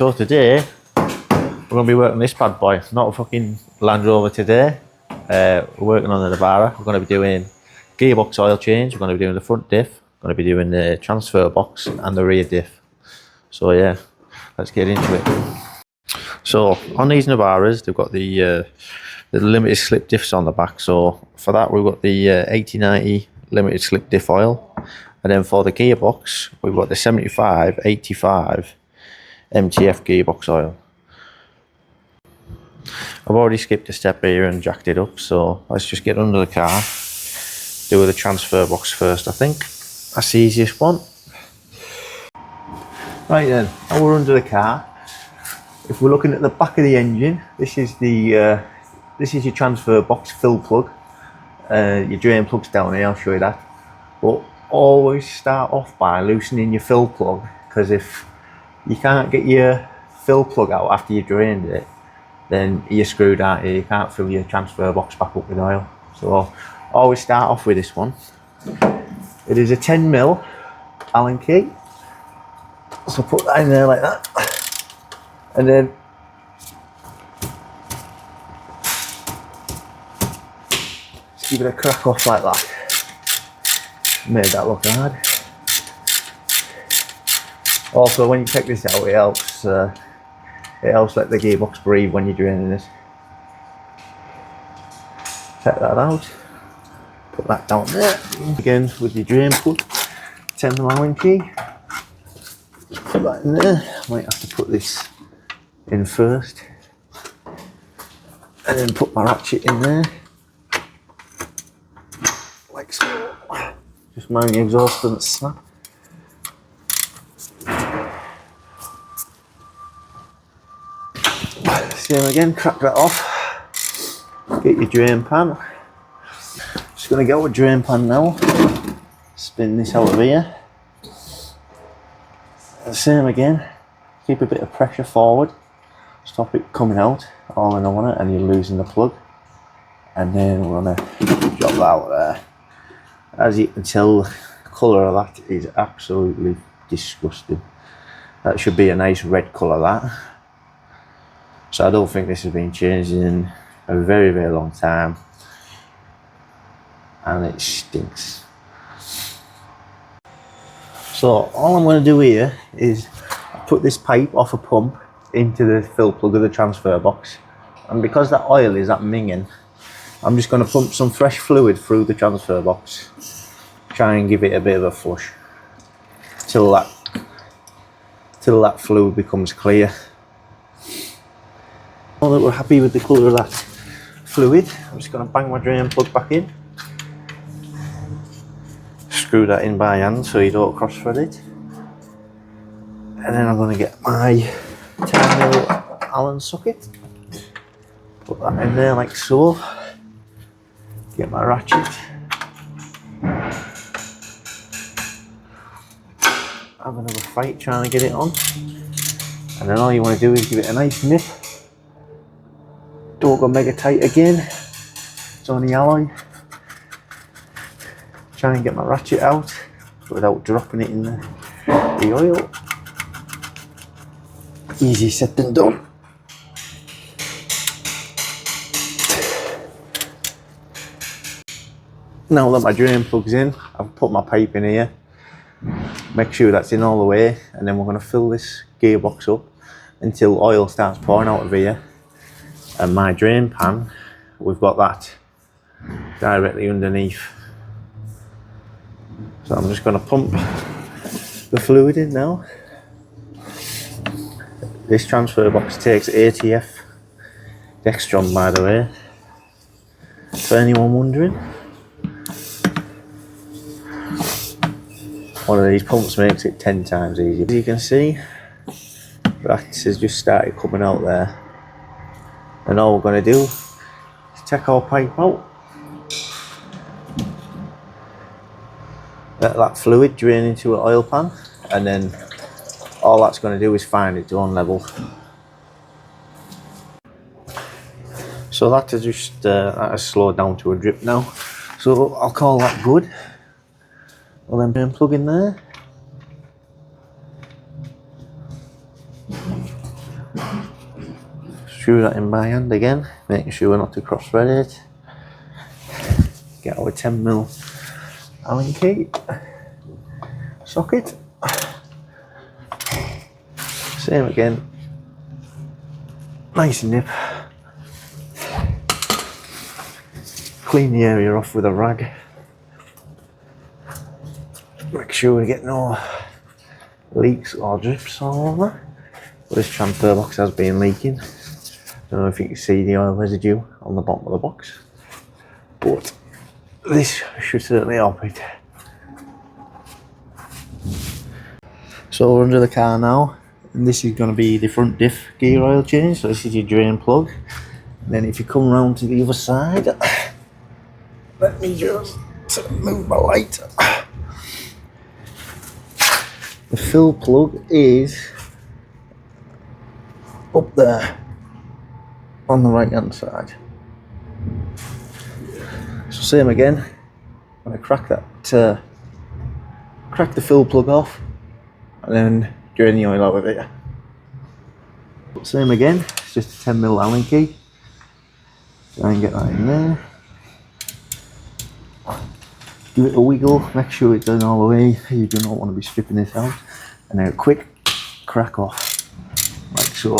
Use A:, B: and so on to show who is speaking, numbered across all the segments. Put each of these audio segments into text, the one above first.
A: So today we're going to be working this bad boy, not a fucking Land Rover today. We're working on the Navara. We're going to be doing gearbox oil change, we're going to be doing the front diff, we're going to be doing the transfer box and the rear diff. So yeah, let's get into it. So on these Navaras, they've got the limited slip diffs on the back. So for that we've got the 80-90 limited slip diff oil, and then for the gearbox we've got the 75-85 MTF gearbox oil. I've already skipped a step here and jacked it up, so let's just get under the car, do the transfer box first. I think that's the easiest one. Right then, now we're under the car. If we're looking at the back of the engine, this is your transfer box fill plug. Your drain plug's down here, I'll show you that. But always start off by loosening your fill plug, because if you can't get your fill plug out after you drained it, then you're screwed out here. You can't fill your transfer box back up with oil. So always start off with this one. It is a 10mm Allen key. So put that in there like that. And then just give it a crack off like that. Made that look hard. Also, when you take this out, it helps let the gearbox breathe when you're draining this. Take that out, put that down there. Again with your drain plug, 10mm Allen key. Put that in there. Might have to put this in first, and then put my ratchet in there, like so. Just mind the exhaust doesn't snap. Same again, crack that off. Get your drain pan. Just going to get with drain pan now. Spin this out of here. Same again. Keep a bit of pressure forward. Stop it coming out all in on it, and you're losing the plug. And then we're going to drop that out there. As you can tell, the colour of that is absolutely disgusting. That should be a nice red colour, that. So I don't think this has been changed in a very, very long time, and it stinks. So all I'm going to do here is put this pipe off a pump into the fill plug of the transfer box, and because that oil is that minging, I'm just going to pump some fresh fluid through the transfer box, try and give it a bit of a flush till that fluid becomes clear. Now that we're happy with the colour of that fluid, I'm just going to bang my drain plug back in. Screw that in by hand so you don't cross thread it. And then I'm going to get my 10mm Allen socket. Put that in there like so. Get my ratchet. Have another fight trying to get it on. And then all you want to do is give it a nice nip. Don't go mega tight again. It's on the alloy. Try and get my ratchet out without dropping it in the oil. Easy said than done. Now that my drain plug's in, I've put my pipe in here. Make sure that's in all the way, and then we're going to fill this gearbox up until oil starts pouring out of here. And my drain pan, we've got that directly underneath. So I'm just going to pump the fluid in now. This transfer box takes ATF Dextron, by the way, for anyone wondering. One of these pumps makes it 10 times easier. As you can see, that has just started coming out there. And all we're going to do is take our pipe out, let that fluid drain into an oil pan, and then all that's going to do is find its own level. So that has just that has slowed down to a drip now. So I'll call that good. We'll then plug in there. screw that in by hand again, making sure not to cross thread it. Get our 10mm Allen key socket. Same again, nice nip. Clean the area off with a rag. Make sure we get no leaks or drips all over. But this transfer box has been leaking. Don't know if you can see the oil residue on the bottom of the box, but this should certainly help it. So we're under the car now, and this is going to be the front diff gear oil change. So this is your drain plug. And then if you come round to the other side, let me just move my light. The fill plug is up there on the right hand side. So same again, I'm going to crack that, crack the fill plug off and then drain the oil out of it. Same again, it's just a 10mm Allen key. Try and get that in there. Give it a wiggle, make sure it's done all the way. You do not want to be stripping this out. And then a quick crack off, like so.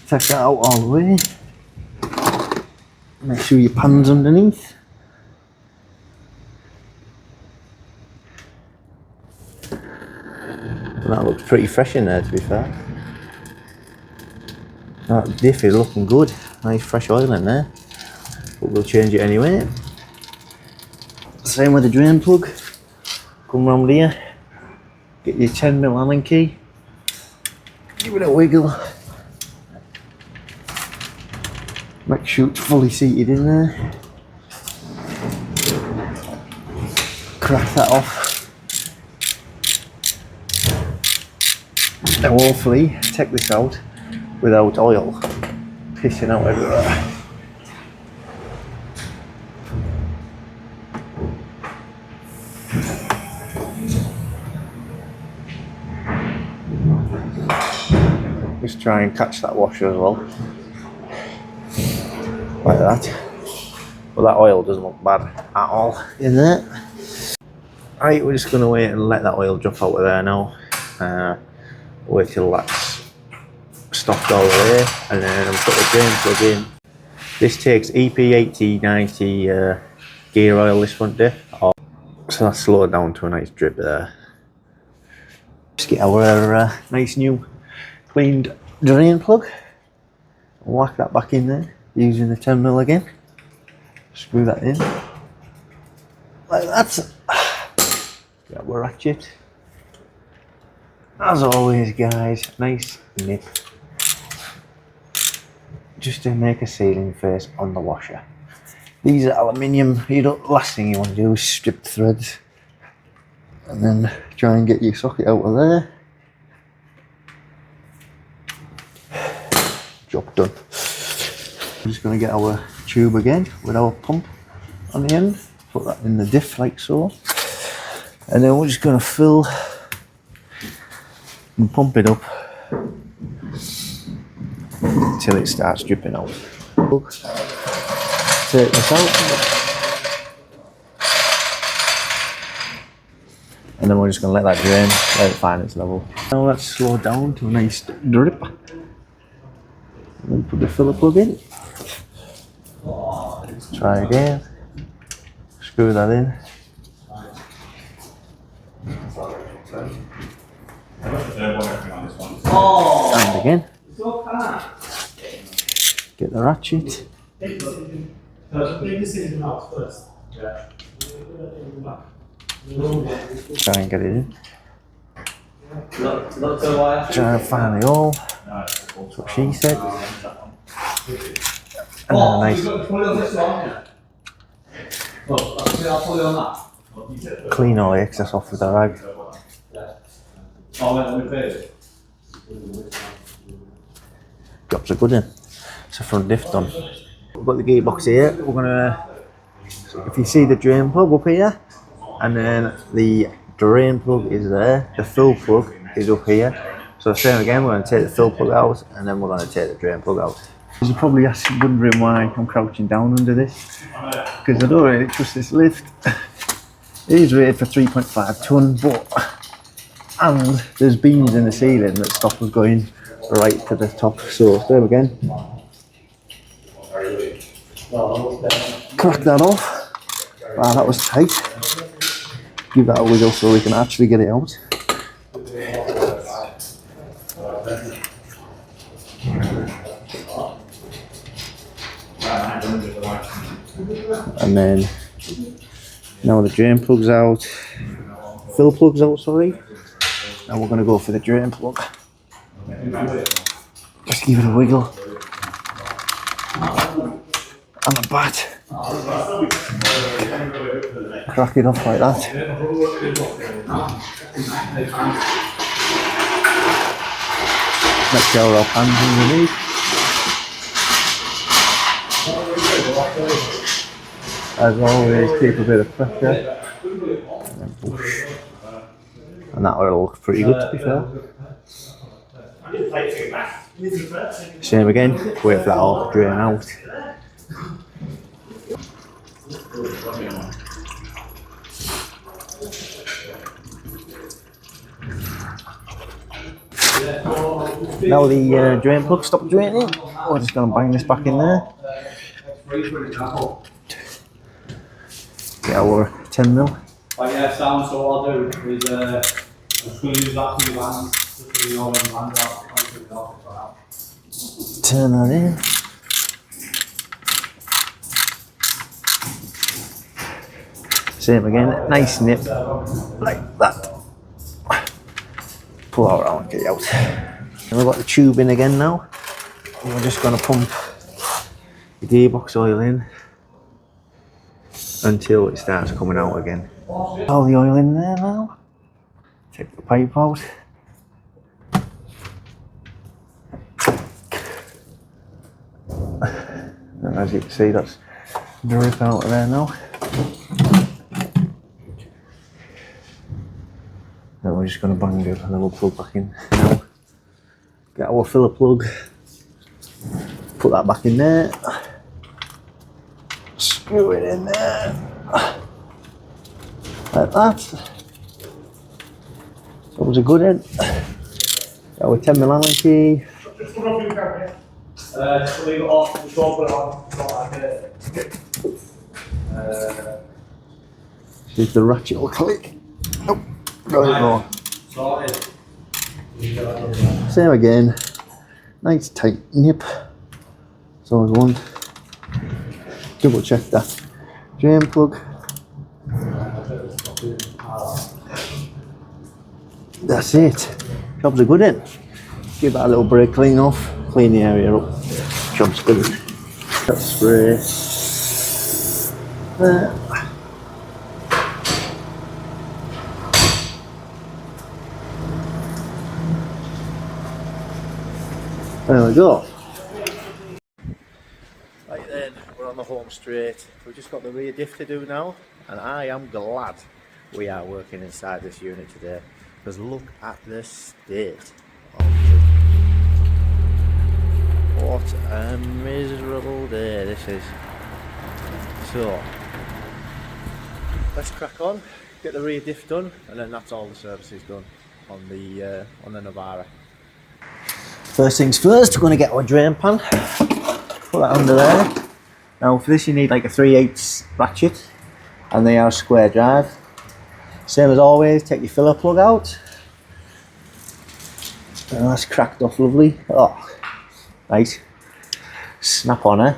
A: Take that out all the way. Make sure your pan's underneath. And that looks pretty fresh in there, to be fair. That diff is looking good. Nice fresh oil in there. But we'll change it anyway. Same with the drain plug. Come round here. Get your 10mm Allen key. Give it a wiggle. Make sure it's fully seated in there. Crack that off. Now hopefully take this out without oil pissing out everywhere. Just try and catch that washer as well. Like that. But that oil doesn't look bad at all in there. Right, we're just going to wait and let that oil drop out of there now. Wait till that's stopped all the way, and then I'm put the drain plug in. This takes EP8090 gear oil, this front diff. So that's slowed down to a nice drip there. Just get our nice new cleaned drain plug. Whack that back in there using the 10mm again. Screw that in like that. Got our ratchet. As always, guys, nice nip just to make a sealing face on the washer. These are aluminium. Last thing you want to do is strip the threads and then try and get your socket out of there. Job done. I'm just going to get our tube again with our pump on the end. Put that in the diff like so. And then we're just going to fill and pump it up until it starts dripping out. Take this out. And then we're just going to let that drain, let it find its level. Now let's slow down to a nice drip. And then put the filler plug in. Try again. Screw that in. And again. Get the ratchet. Try and get it in. Try and find the hole. That's what she said. And then a nice clean all the excess off with the rag. Jobs are good then. It's a front diff done. We've got the gearbox here. We're gonna, if you see the drain plug up here, and then the drain plug is there, the fill plug is up here. So same again, we're going to take the fill plug out and then we're going to take the drain plug out.
B: You're probably wondering why I'm crouching down under this, because I don't really trust this lift. It is rated for 3.5 tonne, and there's beams in the ceiling that stop us going right to the top. So there again, crack that off. Wow, that was tight. Give that a wiggle so we can actually get it out. And then now the drain plug's out, fill plug's out, sorry. Now we're going to go for the drain plug. Just give it a wiggle. And a bat. Crack it off like that. Make sure our hands underneath. As always, keep a bit of pressure. And then push. And that will look pretty good, to be fair. Same again, wait for that all to drain out. Now the drain plug stopped draining, we're just going to bang this back in there. Get our 10mm.
C: Oh yeah, sound. So what I'll do is I'm going to use that for your hands, just so you know when your hands out.
A: Turn that in. Same again, nice nip, like that. Pull out around, get it out. And we've got the tube in again now. And we're just going to pump the gearbox oil in until it starts coming out again. All the oil in there now. Take the pipe out. And as you can see, that's dripping out of there now. Now we're just going to bang the little plug back in now. Get our filler plug. Put that back in there. Screw it in there. Like that. So it was a good end. Got our 10mm Allen key.
C: Just leave it off, just open it on,
A: See if the ratchet will click. Nope, got it wrong.
C: Sorted.
A: Same again. Nice tight nip. That's all I want. Double check that drain plug. That's it. Job's a good end. Give that a little brake clean off. Clean the area up. Job's good. That's spray. There. There we go. Right then, we're on the home straight. We've just got the rear diff to do now, and I am glad we are working inside this unit today, because look at the state of it. What a miserable day this is. So, let's crack on, get the rear diff done, and then that's all the services done on the Navara. First things first, we're going to get our drain pan, put that under there. Now for this you need like a 3/8 ratchet, and they are square drive. Same as always, take your filler plug out. And that's cracked off lovely. Oh, nice. Snap on it.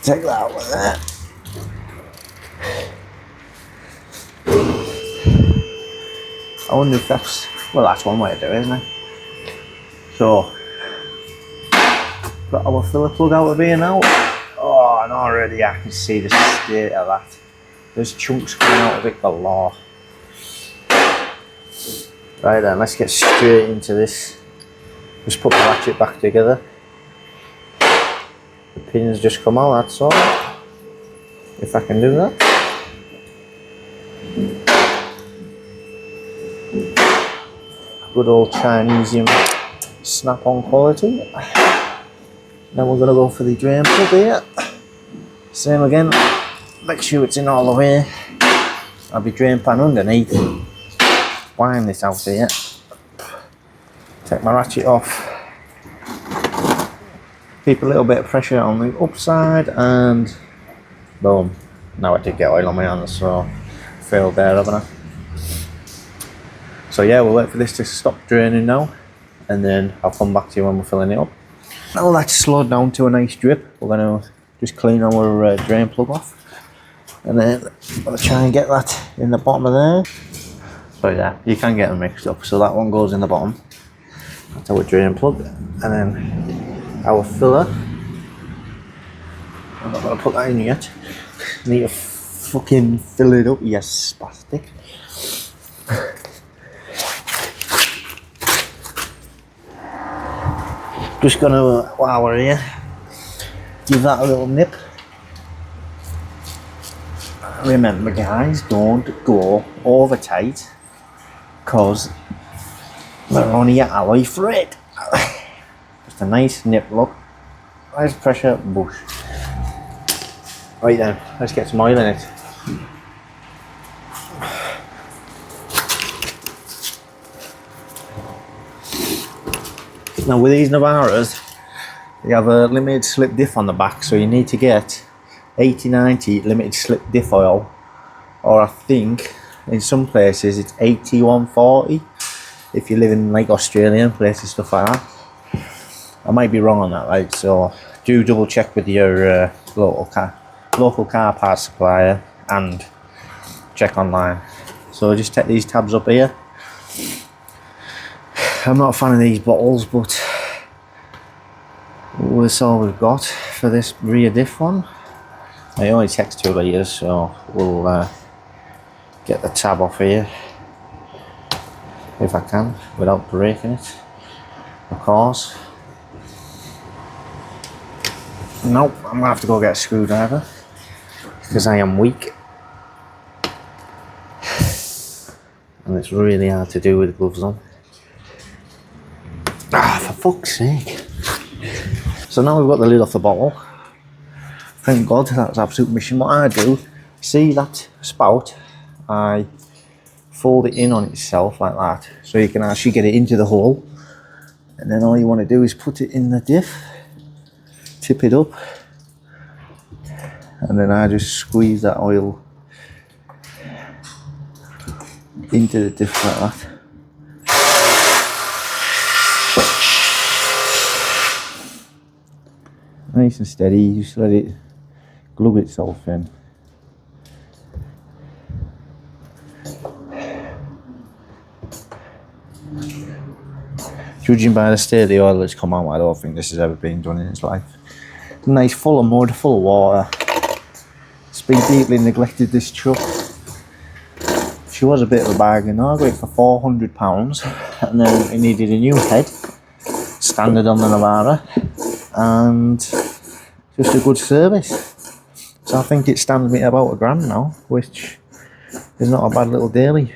A: Take that out with that. I wonder if that's, well, that's one way to do it, isn't it? So, got our filler plug out of here now. Oh, and already I can see the state of that. There's chunks coming out of it galore. Right then, let's get straight into this. Just put the ratchet back together. The pins just come out, that's all. If I can do that. good old Chinese snap-on quality. Then we're going to go for the drain plug here. Same again, make sure it's in all the way. I'll be drain pan underneath. Wind this out here. Take my ratchet off. Keep a little bit of pressure on the upside and boom. Now I did get oil on my hands, so failed there, haven't I? So yeah, we'll wait for this to stop draining now, and then I'll come back to you when we're filling it up. Now that's slowed down to a nice drip. We're going to just clean our drain plug off, and then I'll try and get that in the bottom of there. So yeah, you can get them mixed up. So that one goes in the bottom. That's our drain plug, and then our filler. I'm not going to put that in yet. Need to fucking fill it up, you spastic. Just gonna, while we're here, give that a little nip. Remember guys, don't go over tight, because we're only at alloy thread. Just a nice nip, look. Nice pressure, bush. Right then, let's get some oil in it. Now with these Navaras, they have a limited slip diff on the back, so you need to get 80-90 limited slip diff oil, or I think in some places it's 80-140 if you live in like Australian places, stuff like that. I might be wrong on that, right? So do double check with your local car parts supplier and check online. So just take these tabs up here. I'm not a fan of these bottles, but that's all we've got for this rear diff one. It only takes 2 litres, so we'll get the tab off here if I can without breaking it, of course. Nope, I'm gonna have to go get a screwdriver because I am weak and it's really hard to do with gloves on. Ah, for fuck's sake. So now we've got the lid off the bottle. Thank God, that's absolute mission. What I do, see that spout, I fold it in on itself like that, so you can actually get it into the hole. And then all you want to do is put it in the diff, tip it up, and then I just squeeze that oil into the diff like that. Nice and steady, just let it glue itself in. Judging by the state of the oil that's come out, I don't think this has ever been done in its life. Nice, full of mud, full of water. It's been deeply neglected, this truck. She was a bit of a bargain though. I got it for £400, and then it needed a new head, standard on the Navara, and just a good service. So I think it stands me about £1,000 now, which is not a bad little daily.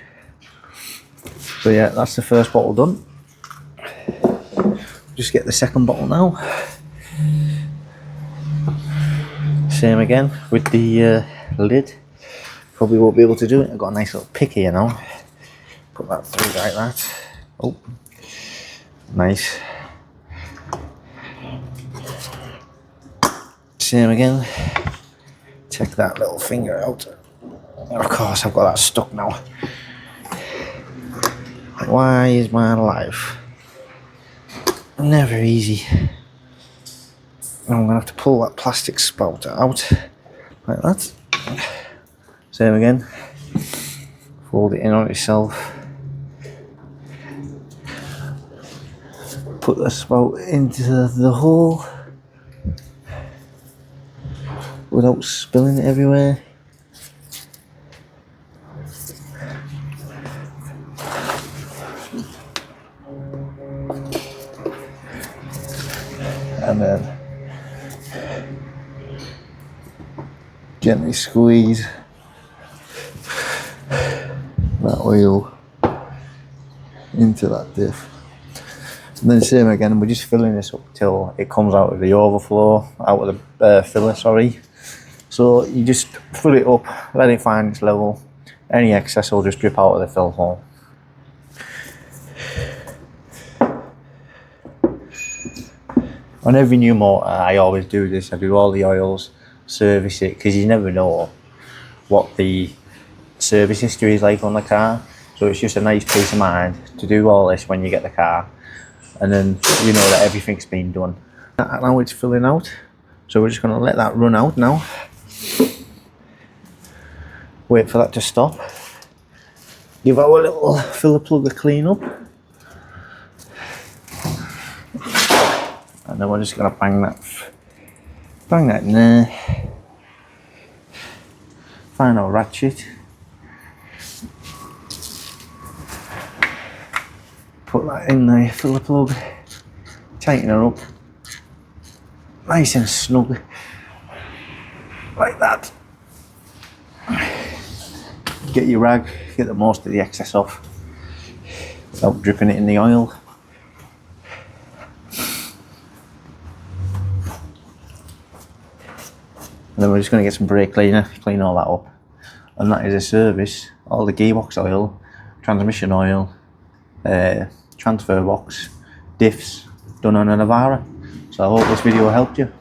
A: So yeah, that's the first bottle done. Just get the second bottle now. Same again with the lid. Probably won't be able to do it. I've got a nice little pick here now. Put that through like that. Oh, nice. Same again. Take that little finger out. Of course, I've got that stuck now. Why is my life never easy? Now I'm gonna have to pull that plastic spout out like that. Same again. Fold it in on itself. Put the spout into the hole without spilling it everywhere. And then gently squeeze that oil
B: into that diff. And then same again, we're just filling this up till it comes out of the overflow, out of the filler, sorry. So you just fill it up, let it find its level. Any excess will just drip out of the fill hole. On every new motor, I always do this. I do all the oils, service it, because you never know what the service history is like on the car. So it's just a nice peace of mind to do all this when you get the car, and then you know that everything's been done. Now it's filling out, so we're just going to let that run out now. Wait for that to stop. Give our little filler plug a clean up. And then we're just going to bang that in there. Find our ratchet. Put that in the filler plug. Tighten her up. Nice and snug. Like that. Get your rag, get the most of the excess off without dripping it in the oil. And then we're just going to get some brake cleaner, clean all that up. And that is a service, all the gearbox oil, transmission oil, transfer box, diffs, done on a Navara. So I hope this video helped you.